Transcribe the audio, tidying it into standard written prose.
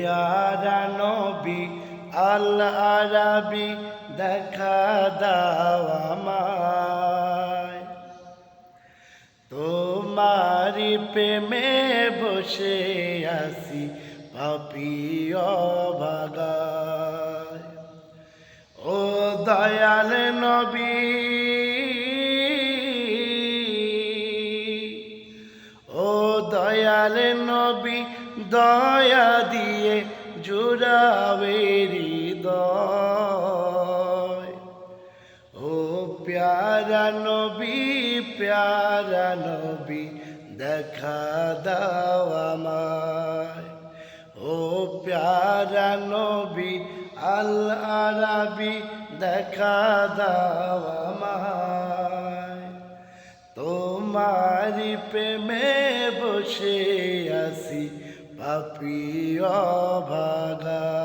প্যারা নবী আল আরাবী দেখা দাও আমায়, তোমারি প্রেমে বসে আছি পাপী অভাগায়। ও দয়াল নবী, ও দয়াল নবী, দয়া দিয়ে জুড়াবে হৃদয়। ও প্যারা নবী, প্যারা নবী দেখা দাও আমায়, ও প্যারা নবী আল আরাবী দেখা দাও আমায়, তোমারি প্রেমে বসে আছি পাপী অভাগা।